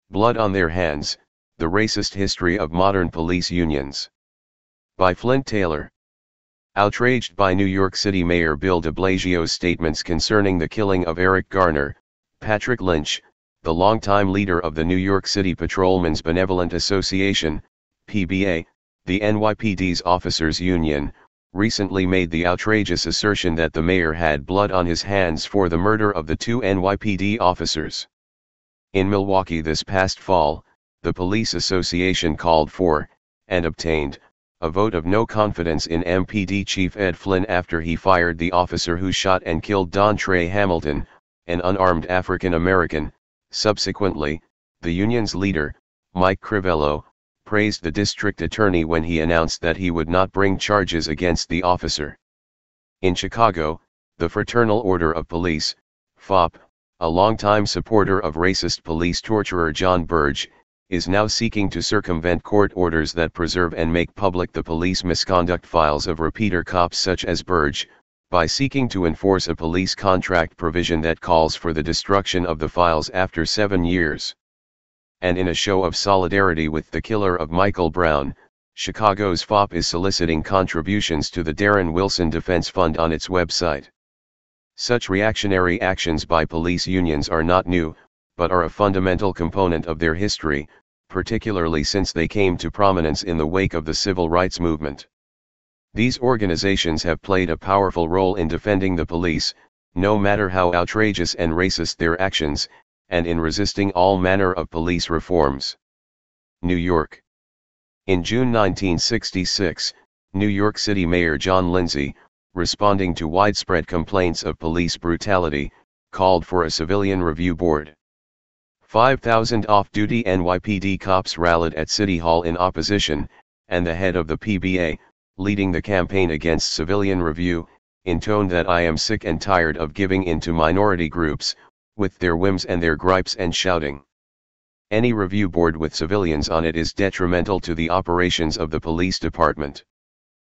Blood on Their Hands, The Racist History of Modern Police Unions. By Flint Taylor. Outraged by New York City Mayor Bill de Blasio's statements concerning the killing of Eric Garner, Patrick Lynch, the longtime leader of the New York City Patrolmen's Benevolent Association, PBA, the NYPD's Officers Union, recently made the outrageous assertion that the mayor had blood on his hands for the murder of the two NYPD officers. In Milwaukee this past fall, the Police Association called for, and obtained, a vote of no confidence in MPD Chief Ed Flynn after he fired the officer who shot and killed Dontre Hamilton, an unarmed African American. Subsequently, the union's leader, Mike Crivello, praised the district attorney when he announced that he would not bring charges against the officer. In Chicago, the Fraternal Order of Police, FOP, a longtime supporter of racist police torturer John Burge, is now seeking to circumvent court orders that preserve and make public the police misconduct files of repeater cops such as Burge, by seeking to enforce a police contract provision that calls for the destruction of the files after 7 years. And in a show of solidarity with the killer of Michael Brown, Chicago's FOP is soliciting contributions to the Darren Wilson Defense Fund on its website. Such reactionary actions by police unions are not new, but are a fundamental component of their history, particularly since they came to prominence in the wake of the civil rights movement. These organizations have played a powerful role in defending the police, no matter how outrageous and racist their actions, and in resisting all manner of police reforms. New York. In June 1966, New York City Mayor John Lindsay, responding to widespread complaints of police brutality, called for a civilian review board. 5,000 off-duty NYPD cops rallied at City Hall in opposition, and the head of the PBA, leading the campaign against civilian review, intoned that "I am sick and tired of giving in to minority groups, with their whims and their gripes and shouting. Any review board with civilians on it is detrimental to the operations of the police department."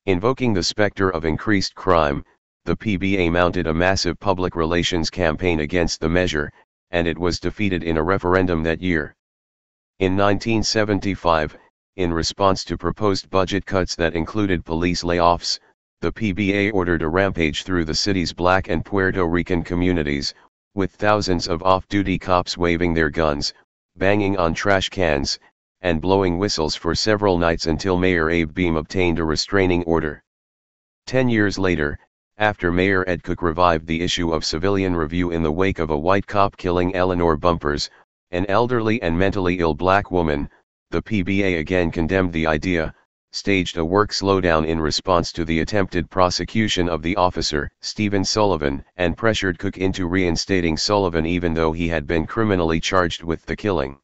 Invoking the specter of increased crime, the PBA mounted a massive public relations campaign against the measure, and it was defeated in a referendum that year. In 1975, in response to proposed budget cuts that included police layoffs, the PBA ordered a rampage through the city's Black and Puerto Rican communities, with thousands of off-duty cops waving their guns, banging on trash cans, and blowing whistles for several nights until Mayor Abe Beame obtained a restraining order. 10 years later, after Mayor Ed Cook revived the issue of civilian review in the wake of a white cop killing Eleanor Bumpers, an elderly and mentally ill black woman, the PBA again condemned the idea, staged a work slowdown in response to the attempted prosecution of the officer, Stephen Sullivan, and pressured Cook into reinstating Sullivan even though he had been criminally charged with the killing.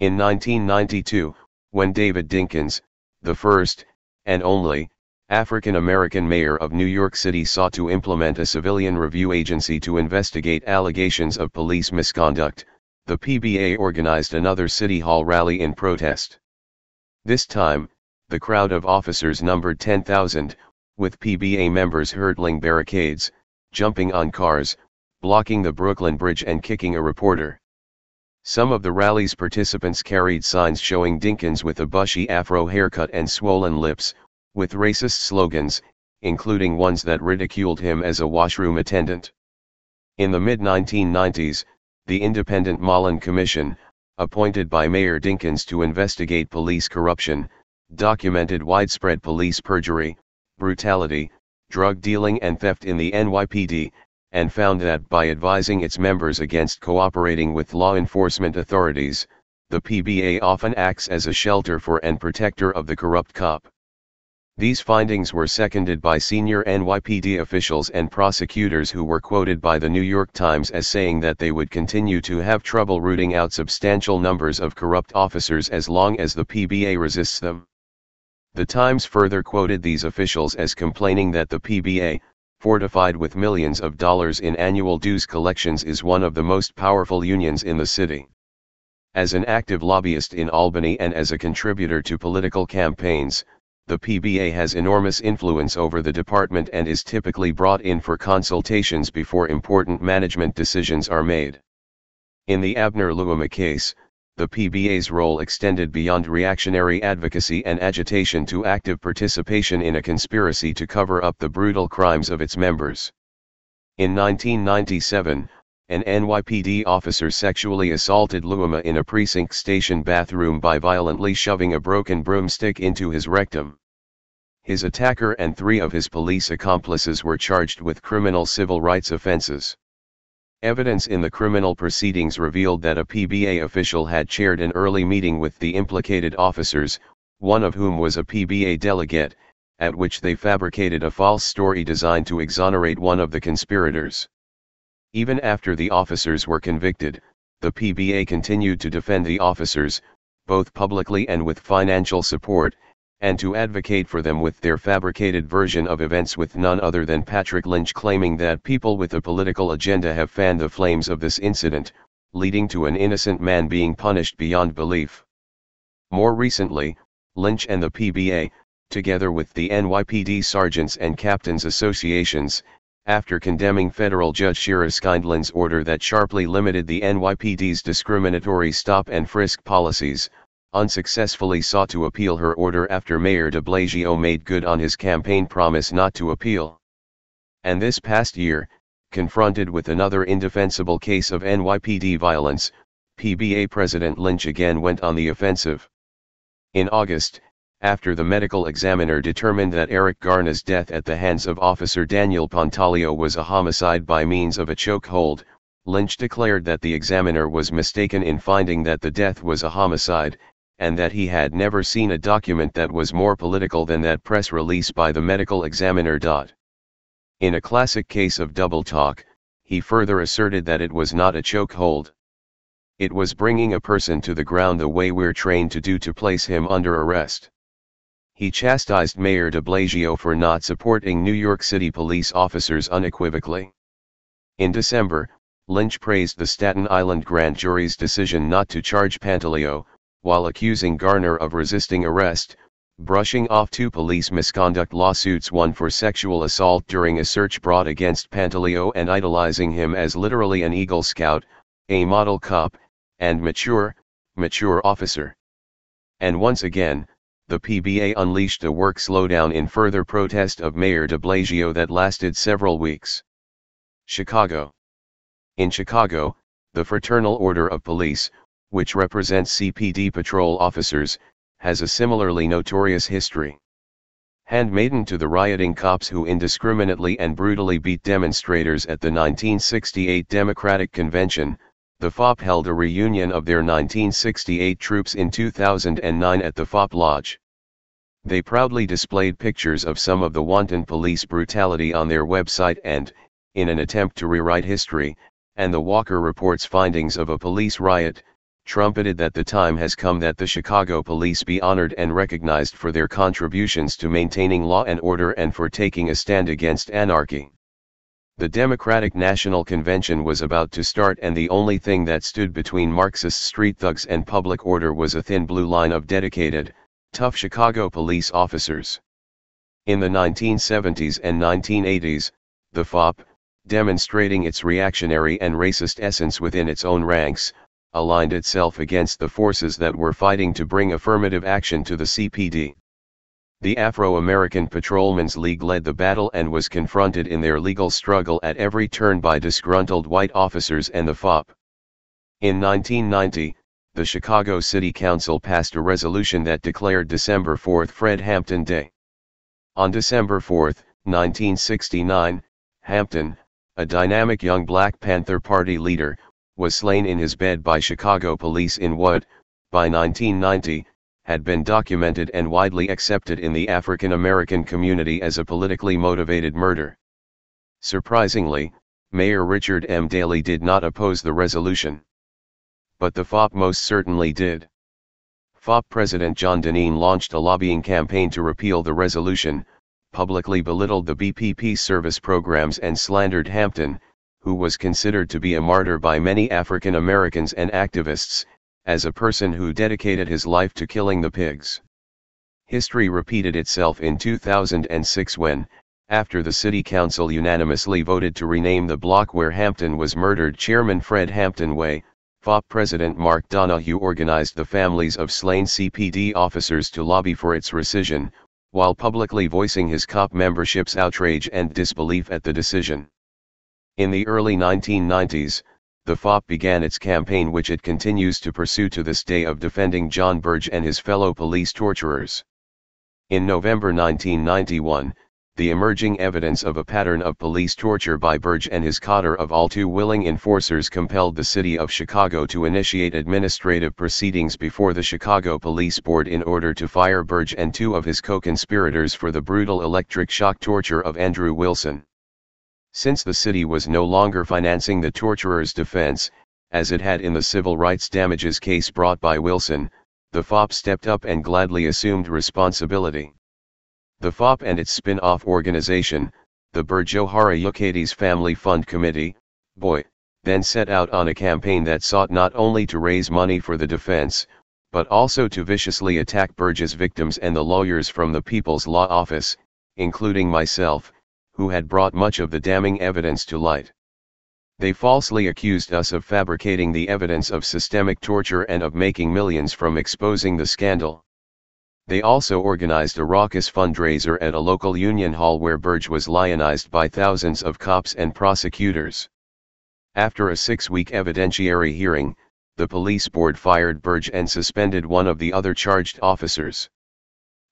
In 1992, when David Dinkins, the first, and only, African-American mayor of New York City sought to implement a civilian review agency to investigate allegations of police misconduct, the PBA organized another City Hall rally in protest. This time, the crowd of officers numbered 10,000, with PBA members hurdling barricades, jumping on cars, blocking the Brooklyn Bridge and kicking a reporter. Some of the rally's participants carried signs showing Dinkins with a bushy afro haircut and swollen lips, with racist slogans, including ones that ridiculed him as a washroom attendant. In the mid-1990s, the independent Mullen Commission, appointed by Mayor Dinkins to investigate police corruption, documented widespread police perjury, brutality, drug dealing and theft in the NYPD, and found that by advising its members against cooperating with law enforcement authorities, the PBA often acts as a shelter for and protector of the corrupt cop. These findings were seconded by senior NYPD officials and prosecutors who were quoted by the New York Times as saying that they would continue to have trouble rooting out substantial numbers of corrupt officers as long as the PBA resists them. The Times further quoted these officials as complaining that the PBA, fortified with millions of dollars in annual dues collections, is one of the most powerful unions in the city. As an active lobbyist in Albany and as a contributor to political campaigns, the PBA has enormous influence over the department and is typically brought in for consultations before important management decisions are made. In the Abner Luema case, the PBA's role extended beyond reactionary advocacy and agitation to active participation in a conspiracy to cover up the brutal crimes of its members. In 1997, an NYPD officer sexually assaulted Luema in a precinct station bathroom by violently shoving a broken broomstick into his rectum. His attacker and 3 of his police accomplices were charged with criminal civil rights offenses. Evidence in the criminal proceedings revealed that a PBA official had chaired an early meeting with the implicated officers, one of whom was a PBA delegate, at which they fabricated a false story designed to exonerate one of the conspirators. Even after the officers were convicted, the PBA continued to defend the officers, both publicly and with financial support, and to advocate for them with their fabricated version of events, with none other than Patrick Lynch claiming that people with a political agenda have fanned the flames of this incident, leading to an innocent man being punished beyond belief. More recently, Lynch and the PBA, together with the NYPD Sergeants and Captains Associations, after condemning federal Judge Shira Skindlin's order that sharply limited the NYPD's discriminatory stop and frisk policies, unsuccessfully sought to appeal her order after Mayor de Blasio made good on his campaign promise not to appeal. And this past year, confronted with another indefensible case of NYPD violence, PBA President Lynch again went on the offensive. In August, after the medical examiner determined that Eric Garna's death at the hands of Officer Daniel Pontalio was a homicide by means of a chokehold, Lynch declared that the examiner was mistaken in finding that the death was a homicide, and that he had never seen a document that was more political than that press release by the medical examiner. In a classic case of double talk, he further asserted that it was not a chokehold. It was bringing a person to the ground the way we're trained to do to place him under arrest. He chastised Mayor de Blasio for not supporting New York City police officers unequivocally. In December, Lynch praised the Staten Island grand jury's decision not to charge Pontalio, while accusing Garner of resisting arrest, brushing off 2 police misconduct lawsuits, one for sexual assault during a search brought against Pontalio, and idolizing him as literally an Eagle Scout, a model cop, and mature officer. And once again, the PBA unleashed a work slowdown in further protest of Mayor de Blasio that lasted several weeks. Chicago. In Chicago, the Fraternal Order of Police, which represents CPD patrol officers, has a similarly notorious history. Handmaiden to the rioting cops who indiscriminately and brutally beat demonstrators at the 1968 Democratic Convention, the FOP held a reunion of their 1968 troops in 2009 at the FOP Lodge. They proudly displayed pictures of some of the wanton police brutality on their website and, in an attempt to rewrite history, and the Walker Report's findings of a police riot, trumpeted that the time has come that the Chicago police be honored and recognized for their contributions to maintaining law and order and for taking a stand against anarchy. The Democratic National Convention was about to start, and the only thing that stood between Marxist street thugs and public order was a thin blue line of dedicated, tough Chicago police officers. In the 1970s and 1980s, the FOP, demonstrating its reactionary and racist essence within its own ranks, aligned itself against the forces that were fighting to bring affirmative action to the CPD. The Afro-American Patrolmen's League led the battle and was confronted in their legal struggle at every turn by disgruntled white officers and the FOP. In 1990, the Chicago City Council passed a resolution that declared December 4 Fred Hampton Day. On December 4, 1969, Hampton, a dynamic young Black Panther Party leader, was slain in his bed by Chicago police in what, by 1990, had been documented and widely accepted in the African American community as a politically motivated murder. Surprisingly, Mayor Richard M. Daley did not oppose the resolution. But the FOP most certainly did. FOP President John Deneen launched a lobbying campaign to repeal the resolution, publicly belittled the BPP service programs and slandered Hampton, who was considered to be a martyr by many African Americans and activists, as a person who dedicated his life to killing the pigs. History repeated itself in 2006 when, after the City Council unanimously voted to rename the block where Hampton was murdered Chairman Fred Hampton Way, FOP President Mark Donohue organized the families of slain CPD officers to lobby for its rescission, while publicly voicing his COP membership's outrage and disbelief at the decision. In the early 1990s, the FOP began its campaign, which it continues to pursue to this day, of defending John Burge and his fellow police torturers. In November 1991, the emerging evidence of a pattern of police torture by Burge and his cadre of all too willing enforcers compelled the city of Chicago to initiate administrative proceedings before the Chicago Police Board in order to fire Burge and two of his co-conspirators for the brutal electric shock torture of Andrew Wilson. Since the city was no longer financing the torturer's defense, as it had in the civil rights damages case brought by Wilson, the FOP stepped up and gladly assumed responsibility. The FOP and its spin-off organization, the Burge-O'Hara Euclides Family Fund Committee, BOY, then set out on a campaign that sought not only to raise money for the defense, but also to viciously attack Burge's victims and the lawyers from the People's Law Office, including myself, who had brought much of the damning evidence to light. They falsely accused us of fabricating the evidence of systemic torture and of making millions from exposing the scandal. They also organized a raucous fundraiser at a local union hall where Burge was lionized by thousands of cops and prosecutors. After a 6-week evidentiary hearing, the police board fired Burge and suspended one of the other charged officers.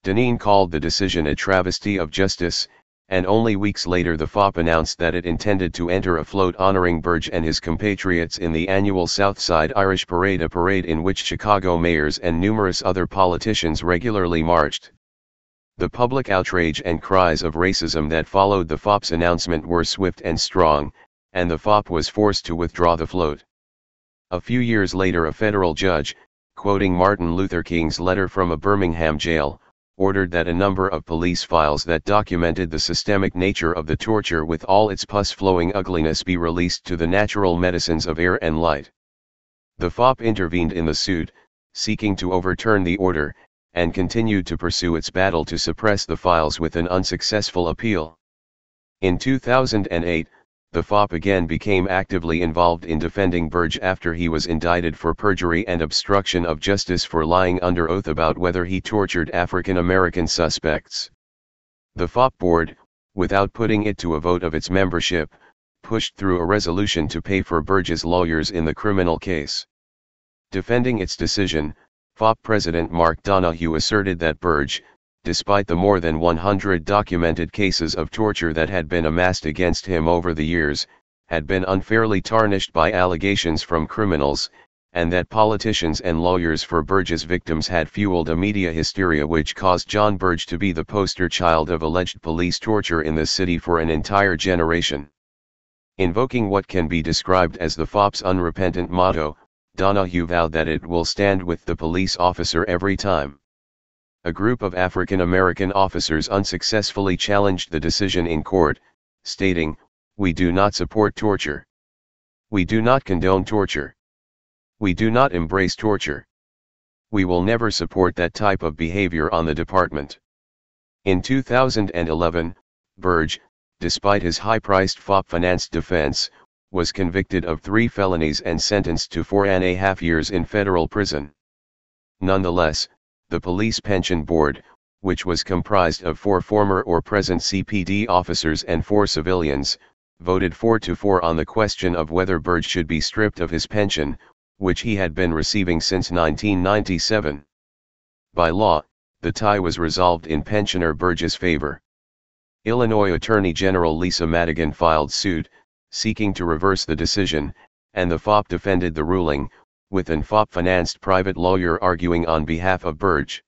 Deneen called the decision a travesty of justice, and only weeks later the FOP announced that it intended to enter a float honoring Burge and his compatriots in the annual Southside Irish Parade, a parade in which Chicago mayors and numerous other politicians regularly marched. The public outrage and cries of racism that followed the FOP's announcement were swift and strong, and the FOP was forced to withdraw the float. A few years later, a federal judge, quoting Martin Luther King's letter from a Birmingham jail, ordered that a number of police files that documented the systemic nature of the torture with all its pus-flowing ugliness be released to the natural medicines of air and light. The FOP intervened in the suit, seeking to overturn the order, and continued to pursue its battle to suppress the files with an unsuccessful appeal. In 2008, the FOP again became actively involved in defending Burge after he was indicted for perjury and obstruction of justice for lying under oath about whether he tortured African American suspects. The FOP board, without putting it to a vote of its membership, pushed through a resolution to pay for Burge's lawyers in the criminal case. Defending its decision, FOP President Mark Donohue asserted that Burge, despite the more than 100 documented cases of torture that had been amassed against him over the years, had been unfairly tarnished by allegations from criminals, and that politicians and lawyers for Burge's victims had fueled a media hysteria which caused John Burge to be the poster child of alleged police torture in the city for an entire generation. Invoking what can be described as the FOP's unrepentant motto, Donohue vowed that it will stand with the police officer every time. A group of African American officers unsuccessfully challenged the decision in court, stating, "We do not support torture. We do not condone torture. We do not embrace torture. We will never support that type of behavior on the department." In 2011, Burge, despite his high-priced FOP-financed defense, was convicted of 3 felonies and sentenced to 4.5 years in federal prison. Nonetheless, the Police Pension Board, which was comprised of 4 former or present CPD officers and 4 civilians, voted 4-4 on the question of whether Burge should be stripped of his pension, which he had been receiving since 1997. By law, the tie was resolved in pensioner Burge's favor. Illinois Attorney General Lisa Madigan filed suit, seeking to reverse the decision, and the FOP defended the ruling, with an FOP-financed private lawyer arguing on behalf of Burge.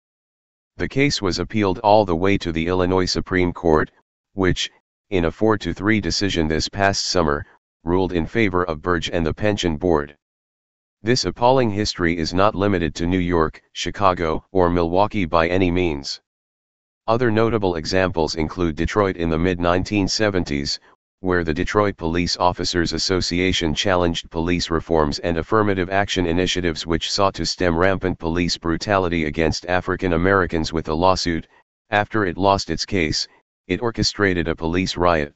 The case was appealed all the way to the Illinois Supreme Court, which, in a 4-3 decision this past summer, ruled in favor of Burge and the Pension Board. This appalling history is not limited to New York, Chicago, or Milwaukee by any means. Other notable examples include Detroit in the mid-1970s, where the Detroit Police Officers Association challenged police reforms and affirmative action initiatives which sought to stem rampant police brutality against African Americans with a lawsuit. After it lost its case, it orchestrated a police riot.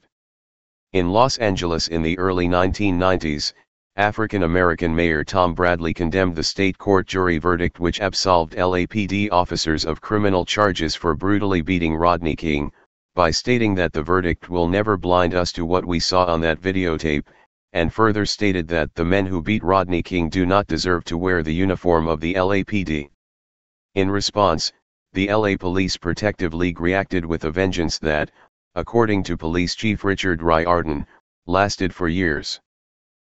In Los Angeles in the early 1990s, African-American Mayor Tom Bradley condemned the state court jury verdict which absolved LAPD officers of criminal charges for brutally beating Rodney King, by stating that the verdict will never blind us to what we saw on that videotape, and further stated that the men who beat Rodney King do not deserve to wear the uniform of the LAPD. In response, the LA Police Protective League reacted with a vengeance that, according to Police Chief Richard Riordan, lasted for years.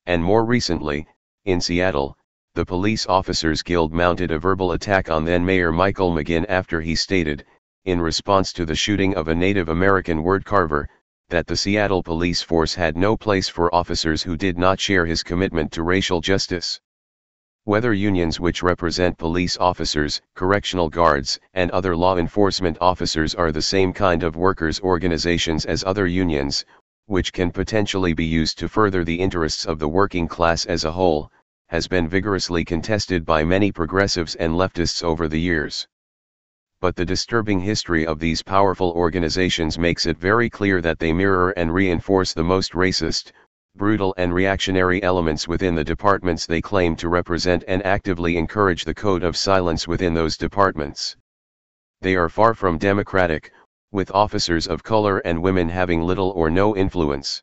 And more recently, in Seattle, the Police Officers Guild mounted a verbal attack on then-Mayor Michael McGinn after he stated, in response to the shooting of a Native American word carver, that the Seattle police force had no place for officers who did not share his commitment to racial justice. Whether unions which represent police officers, correctional guards, and other law enforcement officers are the same kind of workers' organizations as other unions, which can potentially be used to further the interests of the working class as a whole, has been vigorously contested by many progressives and leftists over the years. But the disturbing history of these powerful organizations makes it very clear that they mirror and reinforce the most racist, brutal and reactionary elements within the departments they claim to represent and actively encourage the code of silence within those departments. They are far from democratic, with officers of color and women having little or no influence.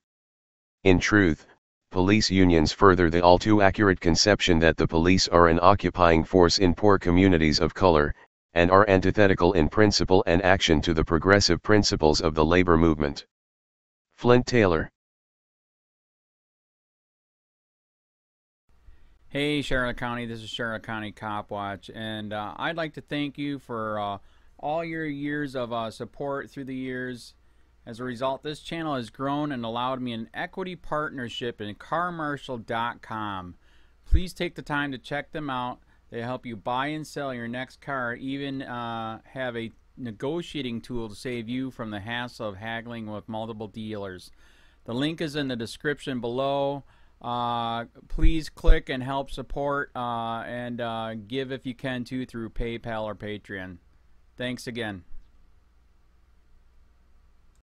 In truth, police unions further the all too accurate conception that the police are an occupying force in poor communities of color, and are antithetical in principle and action to the progressive principles of the labor movement. Flint Taylor. Hey Charlotte County, this is Charlotte County Cop Watch, and I'd like to thank you for all your years of support through the years. As a result, this channel has grown and allowed me an equity partnership in carmarshal.com. Please take the time to check them out. They help you buy and sell your next car, even have a negotiating tool to save you from the hassle of haggling with multiple dealers. The link is in the description below. Please click and help support and give if you can too through PayPal or Patreon. Thanks again.